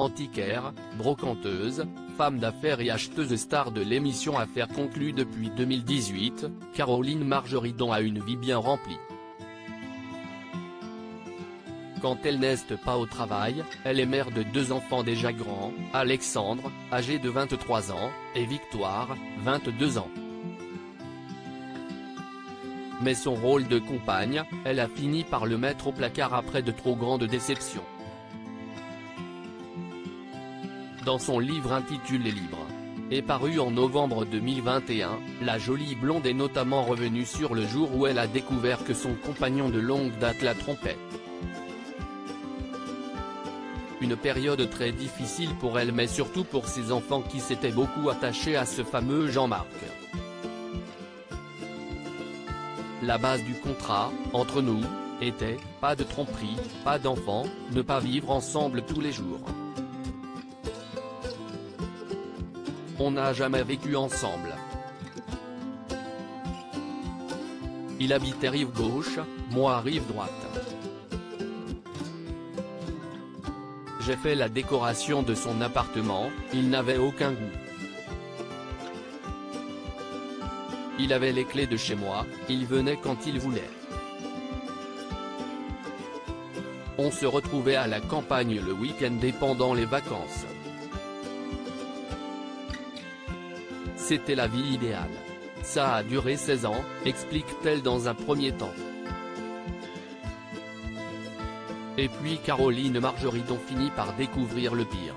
Antiquaire, brocanteuse, femme d'affaires et acheteuse star de l'émission Affaires conclues depuis 2018, Caroline Margeridon a une vie bien remplie. Quand elle n'est pas au travail, elle est mère de 2 enfants déjà grands, Alexandre, âgé de 23 ans, et Victoire, 22 ans. Mais son rôle de compagne, elle a fini par le mettre au placard après de trop grandes déceptions. Dans son livre intitulé Libre, et paru en novembre 2021, la jolie blonde est notamment revenue sur le jour où elle a découvert que son compagnon de longue date la trompait. Une période très difficile pour elle mais surtout pour ses enfants qui s'étaient beaucoup attachés à ce fameux Jean-Marc. La base du contrat, entre nous, était, pas de tromperie, pas d'enfants, ne pas vivre ensemble tous les jours. On n'a jamais vécu ensemble. Il habitait rive gauche, moi rive droite. J'ai fait la décoration de son appartement, il n'avait aucun goût. Il avait les clés de chez moi, il venait quand il voulait. On se retrouvait à la campagne le week-end et pendant les vacances. C'était la vie idéale. Ça a duré 16 ans, explique-t-elle dans un premier temps. Et puis Caroline Margeridon finit par découvrir le pire.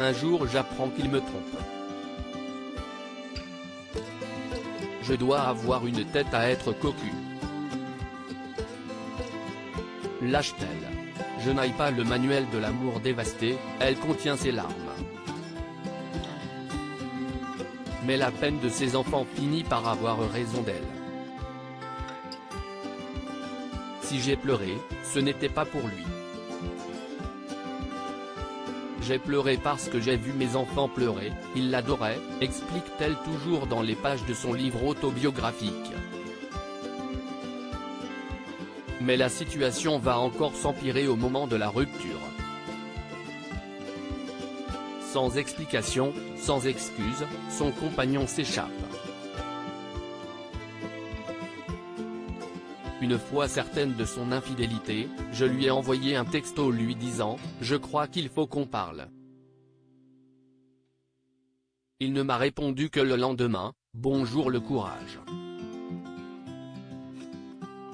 Un jour j'apprends qu'il me trompe. Je dois avoir une tête à être cocu. Lâche-t-elle. Je n'aille pas le manuel de l'amour dévasté, elle contient ses larmes. Mais la peine de ses enfants finit par avoir raison d'elle. Si j'ai pleuré, ce n'était pas pour lui. J'ai pleuré parce que j'ai vu mes enfants pleurer, ils l'adoraient, explique-t-elle toujours dans les pages de son livre autobiographique. Mais la situation va encore s'empirer au moment de la rupture. Sans explication, sans excuse, son compagnon s'échappe. Une fois certaine de son infidélité, je lui ai envoyé un texto lui disant « Je crois qu'il faut qu'on parle ». Il ne m'a répondu que le lendemain « Bonjour le courage ».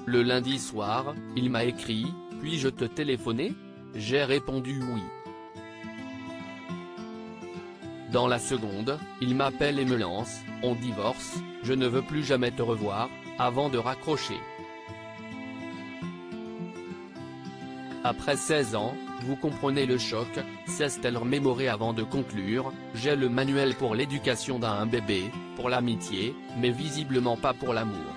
Le lundi soir, il m'a écrit « Puis-je te téléphoner ?» J'ai répondu « Oui ». Dans la seconde, il m'appelle et me lance « On divorce, je ne veux plus jamais te revoir », avant de raccrocher. Après 16 ans, vous comprenez le choc, cesse-t-elle remémorer avant de conclure, j'ai le manuel pour l'éducation d'un bébé, pour l'amitié, mais visiblement pas pour l'amour.